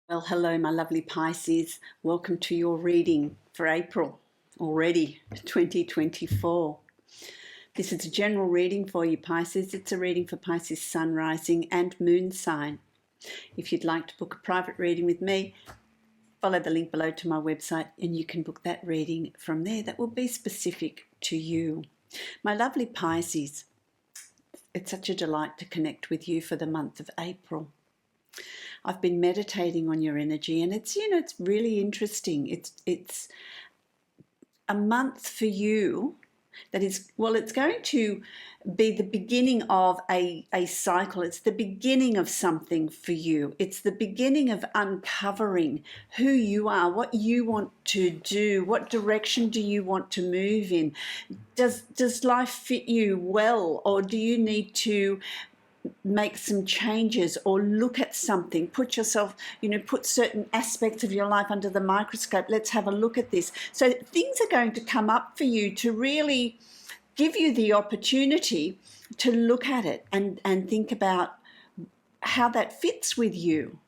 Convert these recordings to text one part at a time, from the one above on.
Well, hello, my lovely Pisces. Welcome to your reading for April already, 2024. This is a general reading for you, Pisces. It's a reading for Pisces sun, rising and moon sign. If you'd like to book a private reading with me, follow the link below to my website and you can book that reading from there. That will be specific to you. My lovely Pisces, it's such a delight to connect with you for the month of April. I've been meditating on your energy and it's really interesting. It's a month for you that is, well, it's going to be the beginning of a cycle. It's the beginning of something for you. It's the beginning of uncovering who you are, what you want to do, what direction do you want to move in. Does life fit you well, or do you need to make some changes or look at something, put yourself, put certain aspects of your life under the microscope? Let's have a look at this. So things are going to come up for you to really give you the opportunity to look at it and think about how that fits with you.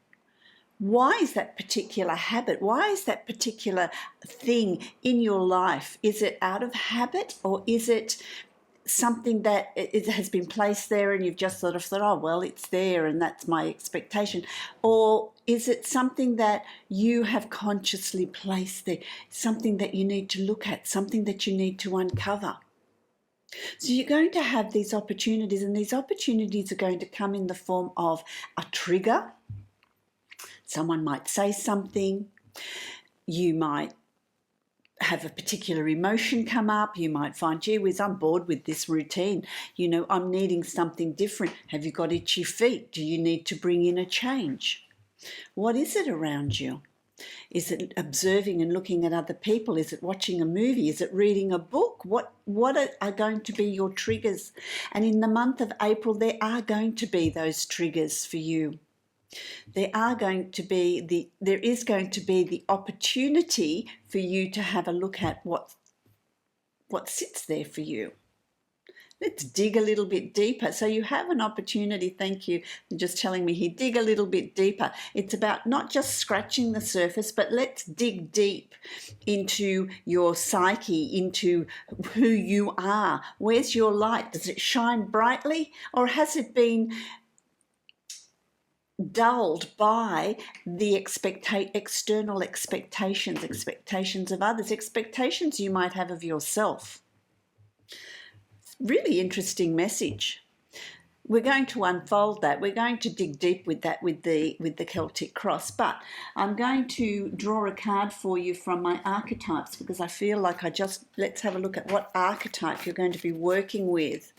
Why is that particular habit? Why is that particular thing in your life? Is it out of habit, or is it something that it has been placed there and you've just sort of thought, oh, well, it's there and that's my expectation? Or is it something that you have consciously placed there, something that you need to look at, something that you need to uncover? So you're going to have these opportunities, and these opportunities are going to come in the form of a trigger. Someone might say something, you might have a particular emotion come up, you might find, gee whiz, I'm bored with this routine, I'm needing something different. Have you got itchy feet? Do you need to bring in a change? What is it around you? Is it observing and looking at other people? Is it watching a movie? Is it reading a book? What are going to be your triggers? And in the month of April, there are going to be those triggers for you. There is going to be the opportunity for you to have a look at what sits there for you. Let's dig a little bit deeper. So you have an opportunity, thank you for just telling me here, dig a little bit deeper. It's about not just scratching the surface, but let's dig deep into your psyche, into who you are. Where's your light? Does it shine brightly, or has it been dulled by the external expectations of others, expectations you might have of yourself? Really interesting message. We're going to unfold that. We're going to dig deep with that with the Celtic cross, but I'm going to draw a card for you from my archetypes, because I feel like let's have a look at what archetype you're going to be working with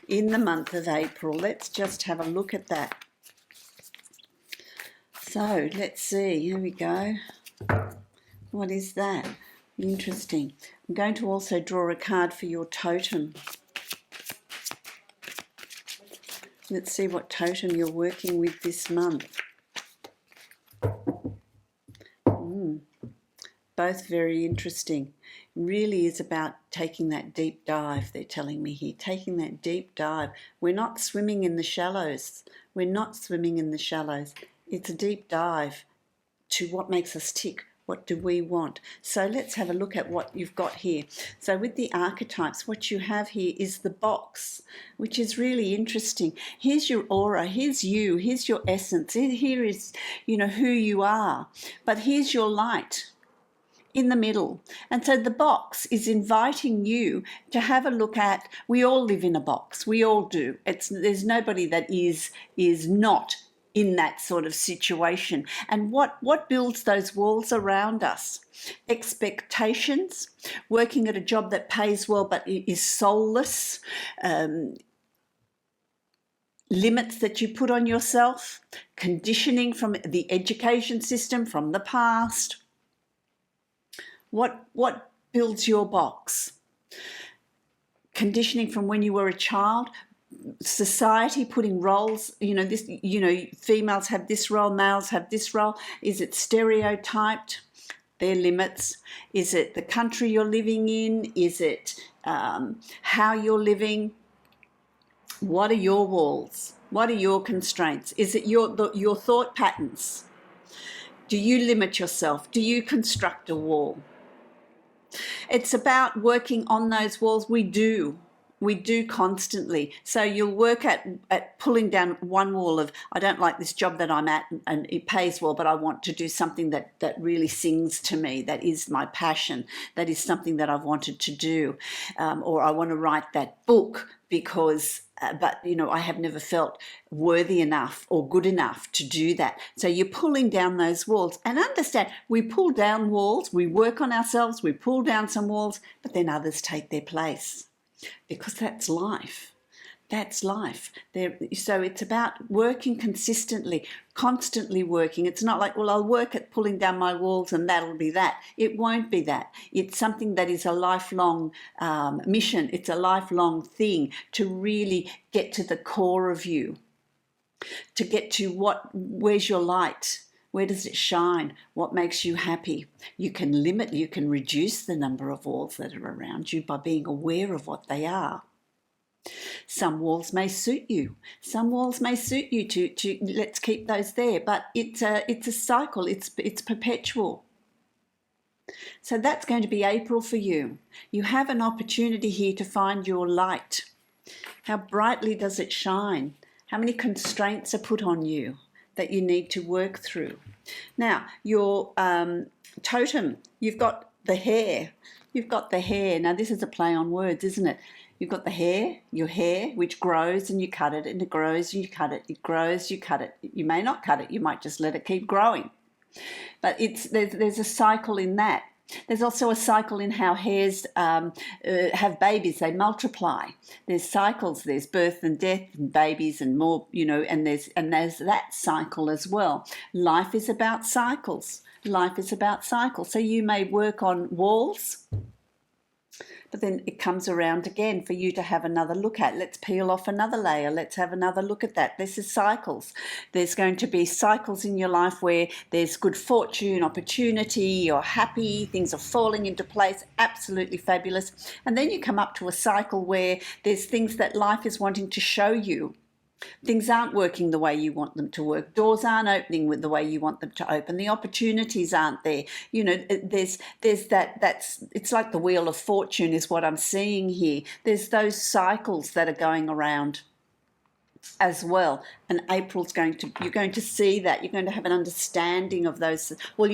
in the month of April. Let's just have a look at that. So let's see, here we go. What is that? Interesting. I'm going to also draw a card for your totem. Let's see what totem you're working with this month. Both very interesting. Really is about taking that deep dive, they're telling me here. Taking that deep dive. We're not swimming in the shallows. We're not swimming in the shallows. It's a deep dive to what makes us tick. What do we want? So let's have a look at what you've got here. So with the archetypes, what you have here is the box, which is really interesting. Here's your aura, here's you, here's your essence, here is, who you are. But here's your light in the middle. And so the box is inviting you to have a look at, we all live in a box, we all do. There's nobody that is not in that sort of situation. And what builds those walls around us? Expectations, working at a job that pays well but is soulless, limits that you put on yourself, conditioning from the education system, from the past. What builds your box? Conditioning from when you were a child, society putting roles, females have this role, males have this role. Is it stereotyped? Their limits. Is it the country you're living in? Is it how you're living? What are your walls? What are your constraints? Is it your thought patterns? Do you limit yourself? Do you construct a wall? It's about working on those walls. We do constantly. So you'll work at pulling down one wall of, I don't like this job that I'm at and it pays well, but I want to do something that really sings to me, that is my passion, that is something that I've wanted to do, or I want to write that book because but you know, I have never felt worthy enough or good enough to do that. So you're pulling down those walls, and understand, we pull down walls, we work on ourselves, we pull down some walls, but then others take their place, because that's life. That's life. So it's about working consistently, constantly working. It's not like, well, I'll work at pulling down my walls and that'll be that. It won't be that. It's something that is a lifelong mission. It's a lifelong thing to really get to the core of you, to get to where's your light? Where does it shine? What makes you happy? You can reduce the number of walls that are around you by being aware of what they are. Some walls may suit you. Some walls may suit you to let's keep those there, but it's a cycle. It's perpetual. So that's going to be April for you. You have an opportunity here to find your light. How brightly does it shine? How many constraints are put on you that you need to work through? Now, your totem, you've got the hair. You've got the hair. Now, this is a play on words, isn't it? You've got the hair, your hair, which grows and you cut it, and it grows and you cut it. It grows, you cut it. You may not cut it. You might just let it keep growing. But there's a cycle in that. There's also a cycle in how hairs have babies. They multiply. There's cycles. There's birth and death and babies and more, you know, and there's that cycle as well. Life is about cycles. Life is about cycles. So you may work on walls, but then it comes around again for you to have another look at. Let's peel off another layer. Let's have another look at that. This is cycles. There's going to be cycles in your life where there's good fortune, opportunity, you're happy, things are falling into place, absolutely fabulous. And then you come up to a cycle where there's things that life is wanting to show you. Things aren't working the way you want them to work. Doors aren't opening with the way you want them to open. The opportunities aren't there. You know, there's it's like the wheel of fortune is what I'm seeing here. There's those cycles that are going around as well. And April's you're going to see that. You're going to have an understanding of those. Well,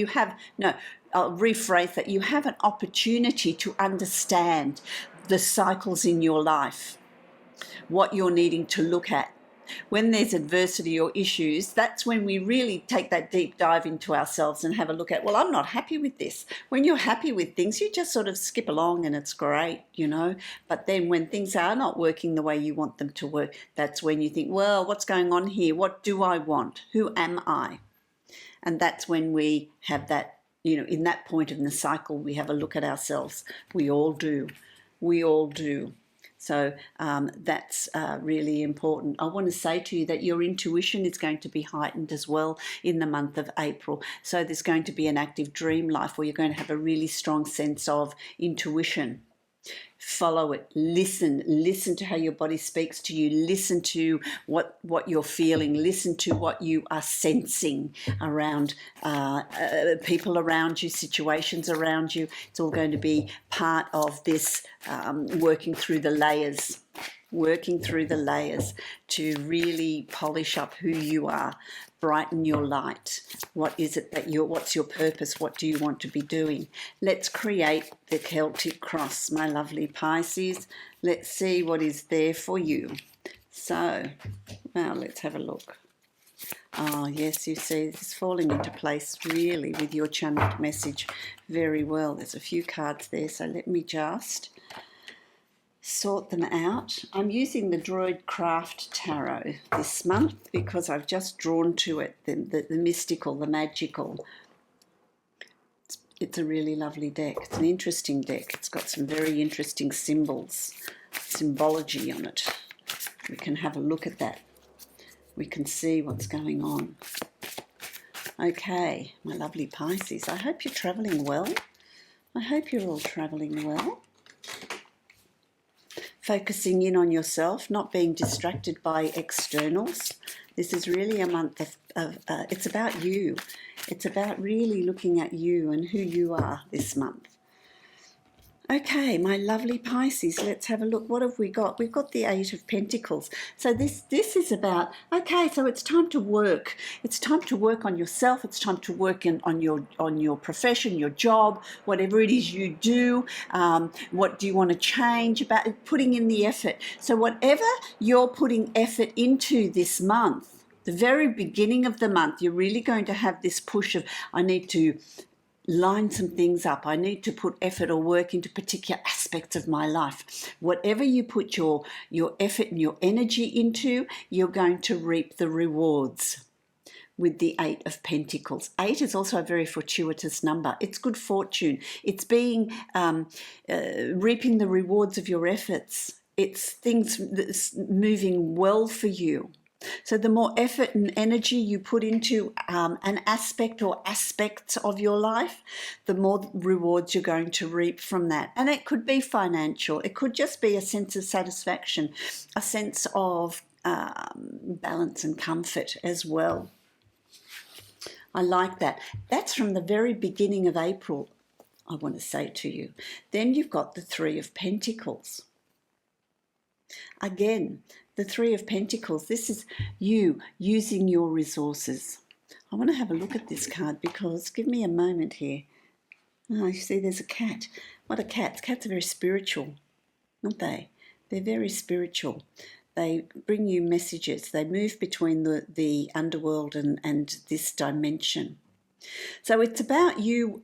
I'll rephrase that. You have an opportunity to understand the cycles in your life, what you're needing to look at. When there's adversity or issues, that's when we really take that deep dive into ourselves and have a look at, well, I'm not happy with this. When you're happy with things, you just sort of skip along and it's great, you know. But then when things are not working the way you want them to work, that's when you think, well, what's going on here? What do I want? Who am I? And that's when we have that, you know, in that point in the cycle, we have a look at ourselves. We all do. We all do. So that's really important. I want to say to you that your intuition is going to be heightened as well in the month of April. So there's going to be an active dream life where you're going to have a really strong sense of intuition. Follow it. Listen to how your body speaks to you. Listen to what you're feeling. Listen to what you are sensing around people around you, situations around you. It's all going to be part of this working through the layers to really polish up who you are, brighten your light. What is it what's your purpose? What do you want to be doing? Let's create the Celtic cross, my lovely Pisces. Let's see what is there for you. So, now let's have a look. Oh, yes, you see, this is falling into place really with your channeled message very well. There's a few cards there, so let me just sort them out. I'm using the Droid Craft Tarot this month because I've just drawn to it the mystical, the magical. It's a really lovely deck. It's an interesting deck. It's got some very interesting symbology on it. We can have a look at that. We can see what's going on. Okay, my lovely Pisces, I hope you're travelling well. I hope you're all travelling well. Focusing in on yourself, not being distracted by externals. This is really a month of it's about you. It's about really looking at you and who you are this month. Okay, my lovely Pisces, let's have a look. What have we got? We've got the Eight of Pentacles. So this is about, okay, so it's time to work. It's time to work on yourself. It's time to work on your profession, your job, whatever it is you do. What do you want to change about putting in the effort? So whatever you're putting effort into this month, the very beginning of the month, you're really going to have this push of, I need to line some things up. I need to put effort or work into particular aspects of my life. Whatever you put your effort and your energy into, you're going to reap the rewards with the Eight of Pentacles. 8 is also a very fortuitous number. It's good fortune. It's being reaping the rewards of your efforts. It's things that's moving well for you. So the more effort and energy you put into an aspect or aspects of your life, the more rewards you're going to reap from that. And it could be financial. It could just be a sense of satisfaction, a sense of balance and comfort as well. I like that. That's from the very beginning of April, I want to say to you. Then you've got the Three of Pentacles. Again, the Three of Pentacles, this is you using your resources. I want to have a look at this card because, give me a moment here. Oh, you see there's a cat. What are cats? Cats are very spiritual, aren't they? They're very spiritual. They bring you messages. They move between the underworld and this dimension. So it's about you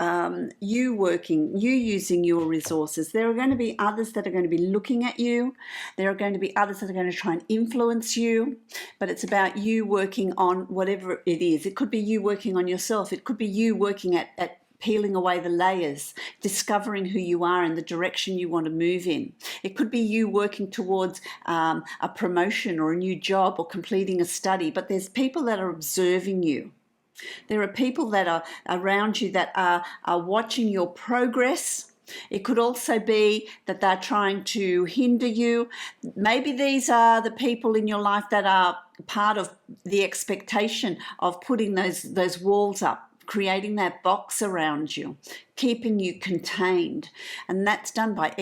you using your resources. There are going to be others that are going to be looking at you. There are going to be others that are going to try and influence you. But it's about you working on whatever it is. It could be you working on yourself. It could be you working at peeling away the layers, discovering who you are and the direction you want to move in. It could be you working towards a promotion or a new job or completing a study. But there's people that are observing you. There are people that are around you that are watching your progress. It could also be that they're trying to hinder you. Maybe these are the people in your life that are part of the expectation of putting those walls up, creating that box around you, keeping you contained. And that's done by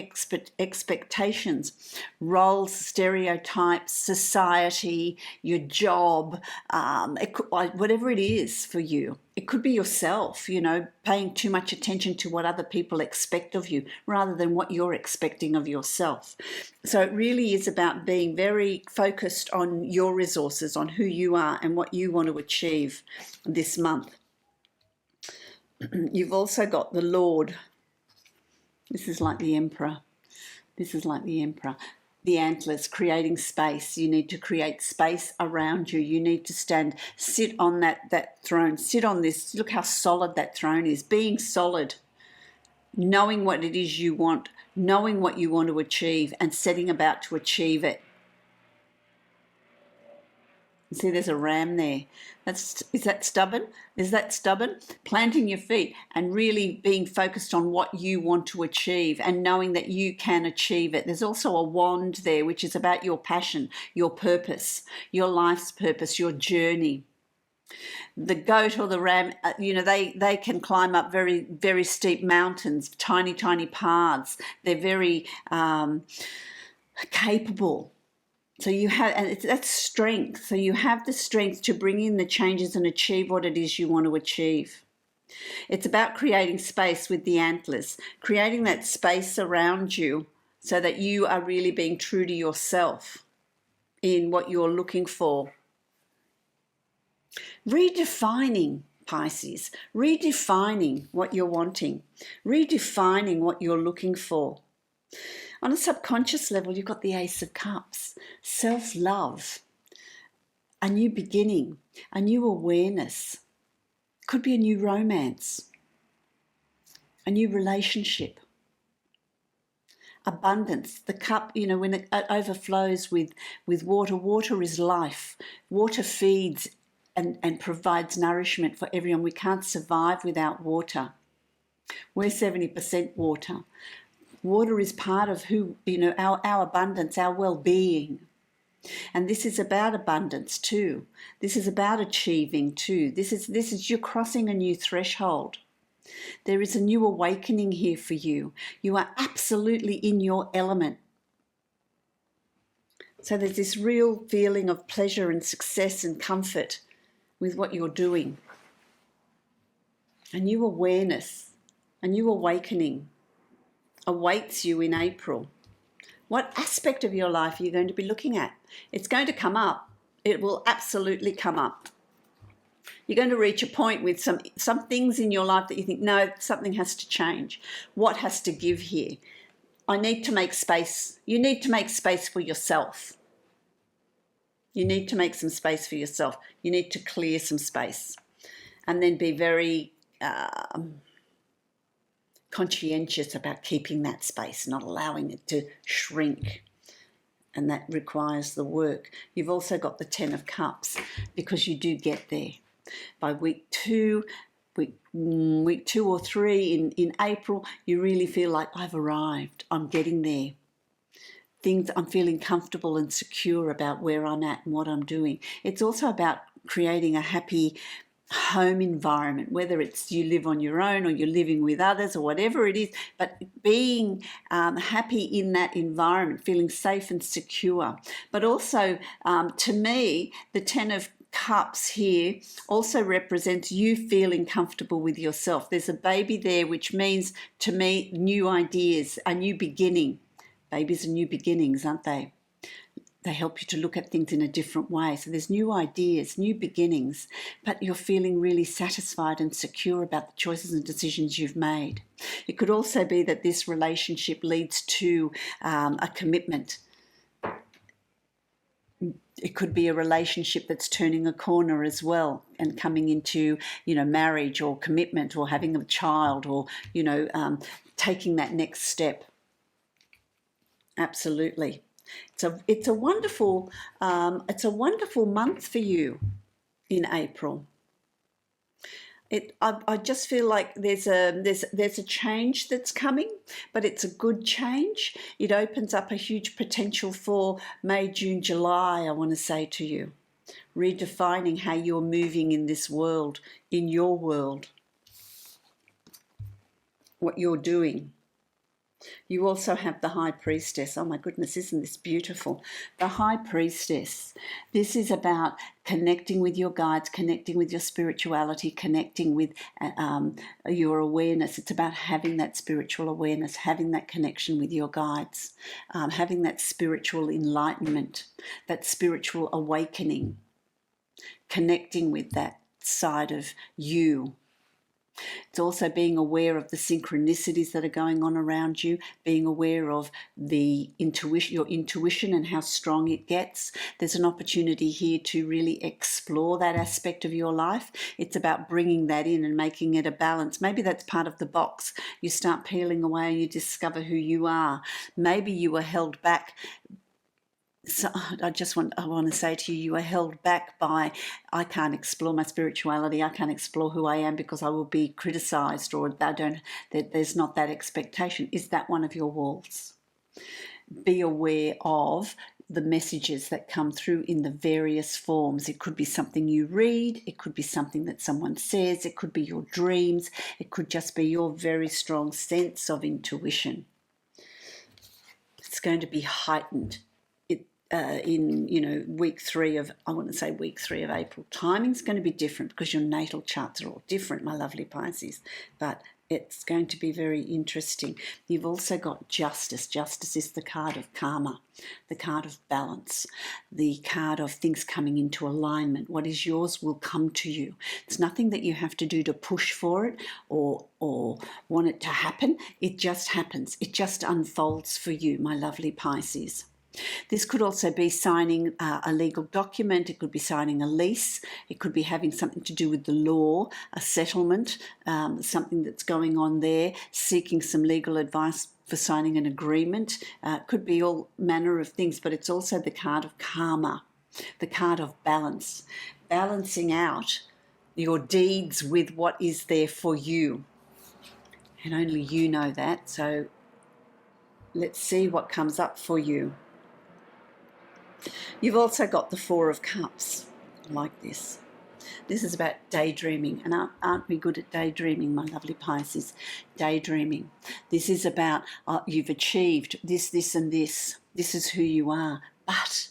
expectations, roles, stereotypes, society, your job, whatever it is for you. It could be yourself, paying too much attention to what other people expect of you rather than what you're expecting of yourself. So it really is about being very focused on your resources, on who you are and what you want to achieve this month. You've also got the Lord. This is like the Emperor. This is like the Emperor. The antlers, creating space. You need to create space around you. You need to sit on that throne. Sit on this. Look how solid that throne is. Being solid. Knowing what it is you want. Knowing what you want to achieve and setting about to achieve it. See, there's a ram there. Is that stubborn? Is that stubborn? Planting your feet and really being focused on what you want to achieve and knowing that you can achieve it. There's also a wand there, which is about your passion, your purpose, your life's purpose, your journey. The goat or the ram, they can climb up very, very steep mountains, tiny, tiny paths. They're very capable. So you have, and that's strength. So you have the strength to bring in the changes and achieve what it is you want to achieve. It's about creating space with the antlers, creating that space around you so that you are really being true to yourself in what you're looking for. Redefining, Pisces, redefining what you're wanting, redefining what you're looking for. On a subconscious level, you've got the Ace of Cups, self-love, a new beginning, a new awareness. Could be a new romance, a new relationship. Abundance, the cup, when it overflows with water. Water is life. Water feeds and provides nourishment for everyone. We can't survive without water. We're 70% water. Water is part of our abundance, our well-being. And this is about abundance too. This is about achieving too. This is you're crossing a new threshold. There is a new awakening here for you. You are absolutely in your element. So there's this real feeling of pleasure and success and comfort with what you're doing. A new awareness, a new awakening awaits you in April. What aspect of your life are you going to be looking at? It's going to come up. It will absolutely come up. You're going to reach a point with some things in your life that you think, no, something has to change. What has to give here? I need to make space. You need to make space for yourself. You need to make some space for yourself. You need to clear some space. And then be very conscientious about keeping that space, not allowing it to shrink. And that requires the work. You've also got the 10 of Cups, because you do get there. By week 2 or 3 in April, you really feel like I've arrived. I'm getting there. I'm feeling comfortable and secure about where I'm at and what I'm doing. It's also about creating a happy home environment, whether it's you live on your own or you're living with others or whatever it is, but being happy in that environment, feeling safe and secure. But also, to me, the 10 of Cups here also represents you feeling comfortable with yourself. There's a baby there, which means to me new ideas, a new beginning. Babies are new beginnings, aren't they? They help you to look at things in a different way. So there's new ideas, new beginnings, but you're feeling really satisfied and secure about the choices and decisions you've made. It could also be that this relationship leads to a commitment. It could be a relationship that's turning a corner as well and coming into, marriage or commitment or having a child or, taking that next step. Absolutely. It's a wonderful month for you in April. I just feel like there's a change that's coming, but it's a good change. It opens up a huge potential for May, June, July, I want to say to you. Redefining how you're moving in this world, in your world, what you're doing. You also have the High Priestess. Oh my goodness, isn't this beautiful? The High Priestess. This is about connecting with your guides, connecting with your spirituality, connecting with your awareness. It's about having that spiritual awareness, having that connection with your guides, having that spiritual enlightenment, that spiritual awakening, connecting with that side of you. It's also being aware of the synchronicities that are going on around you, being aware of your intuition and how strong it gets. There's an opportunity here to really explore that aspect of your life. It's about bringing that in and making it a balance. Maybe that's part of the box. You start peeling away and you discover who you are. Maybe you were held back. So I want to say to you, you are held back by, I can't explore my spirituality, I can't explore who I am because I will be criticised, or there's not that expectation. Is that one of your walls? Be aware of the messages that come through in the various forms. It could be something you read, it could be something that someone says, it could be your dreams, it could just be your very strong sense of intuition. It's going to be heightened. In week 3 of April. Timing's going to be different because your natal charts are all different, my lovely Pisces, but it's going to be very interesting. You've also got Justice. Justice is the card of karma, the card of balance, the card of things coming into alignment. What is yours will come to you. It's nothing that you have to do to push for it or want it to happen. It just happens. It just unfolds for you, my lovely Pisces. This could also be signing a legal document. It could be signing a lease. It could be having something to do with the law, a settlement, something that's going on there, seeking some legal advice for signing an agreement. It could be all manner of things, but it's also the card of karma, the card of balance, balancing out your deeds with what is there for you. And only you know that. So let's see what comes up for you. You've also got the Four of Cups. I like this. This is about daydreaming, and aren't we good at daydreaming, my lovely Pisces? Daydreaming. This is about you've achieved this, this, and this. This is who you are, but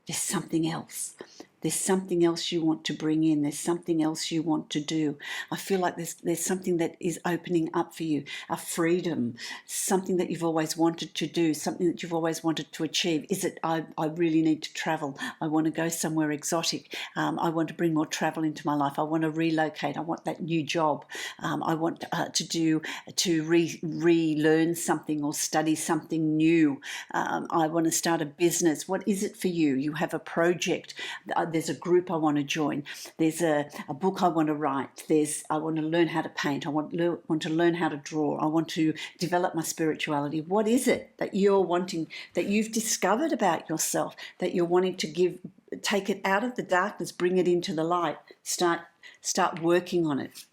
there's something else. There's something else you want to bring in. There's something else you want to do. I feel like there's something that is opening up for you, a freedom, something that you've always wanted to do, something that you've always wanted to achieve. Is it, I really need to travel. I want to go somewhere exotic. I want to bring more travel into my life. I want to relocate. I want that new job. I want to relearn something or study something new. I want to start a business. What is it for you? You have a project. There's a group I want to join. There's a book I want to write. I want to learn how to paint. I want to learn how to draw. I want to develop my spirituality. What is it that you're wanting, that you've discovered about yourself, that you're wanting to take it out of the darkness, bring it into the light, start working on it?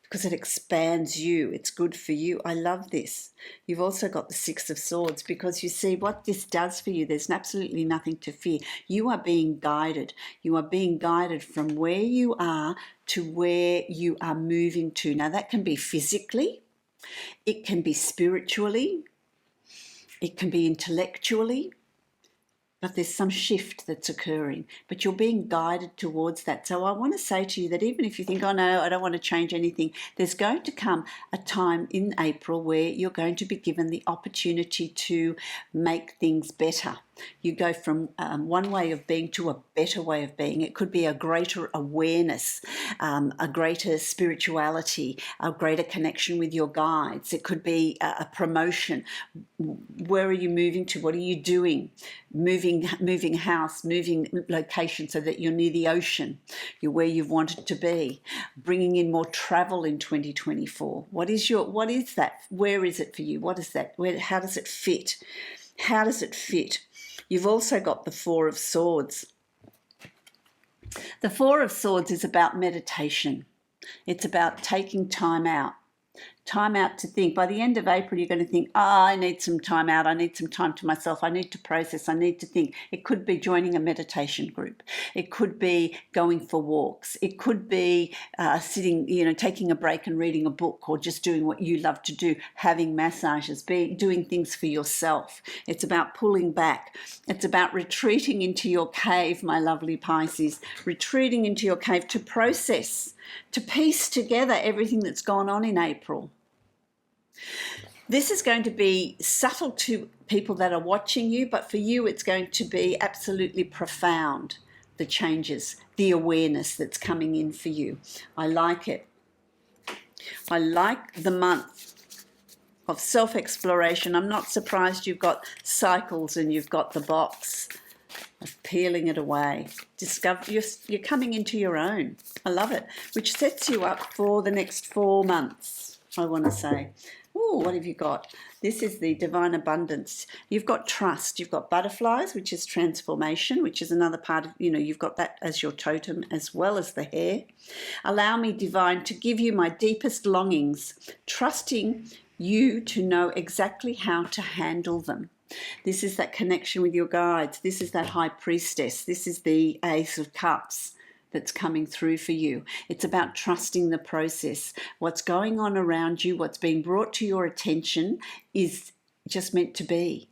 Because it expands you. It's good for you. I love this. You've also got the Six of Swords, because you see what this does for you. There's absolutely nothing to fear. You are being guided. You are being guided from where you are to where you are moving to. Now, that can be physically. It can be spiritually. It can be intellectually. But there's some shift that's occurring, but you're being guided towards that. So I want to say to you that even if you think, oh no, I don't want to change anything, there's going to come a time in April where you're going to be given the opportunity to make things better. You go from one way of being to a better way of being. It could be a greater awareness, a greater spirituality, a greater connection with your guides. It could be a promotion. Where are you moving to? What are you doing? Moving house, moving location so that you're near the ocean. You're where you've wanted to be. Bringing in more travel in 2024. What is that? Where is it for you? What is that? How does it fit? How does it fit? You've also got the Four of Swords. The Four of Swords is about meditation. It's about taking time out to think. By the end of April, you're going to think, I need some time out. I need some time to myself. I need to process. I need to think. It could be joining a meditation group. It could be going for walks. It could be sitting, taking a break and reading a book, or just doing what you love to do, having massages, doing things for yourself. It's about pulling back. It's about retreating into your cave, my lovely Pisces, retreating into your cave to process, to piece together everything that's gone on in April. This is going to be subtle to people that are watching you, but for you it's going to be absolutely profound, the changes, the awareness that's coming in for you. I like it. I like the month of self-exploration. I'm not surprised you've got cycles and you've got the box of peeling it away. You're coming into your own. I love it, which sets you up for the next 4 months, I want to say. Oh, what have you got? This is the divine abundance. You've got trust. You've got butterflies, which is transformation, which is another part of, you've got that as your totem as well as the hair. Allow me, divine, to give you my deepest longings, trusting you to know exactly how to handle them. This is that connection with your guides. This is that high priestess. This is the Ace of Cups that's coming through for you. It's about trusting the process. What's going on around you, what's being brought to your attention is just meant to be.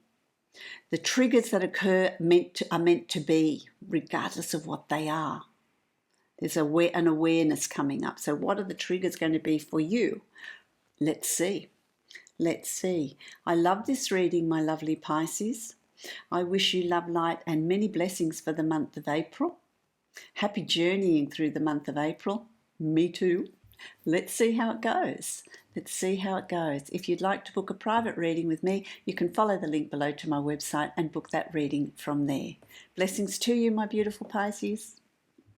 The triggers that occur are meant to be, regardless of what they are. There's an awareness coming up. So what are the triggers going to be for you? Let's see. Let's see. I love this reading, my lovely Pisces. I wish you love, light, and many blessings for the month of April. Happy journeying through the month of April. Me too. Let's see how it goes. Let's see how it goes. If you'd like to book a private reading with me, you can follow the link below to my website and book that reading from there. Blessings to you, my beautiful Pisces.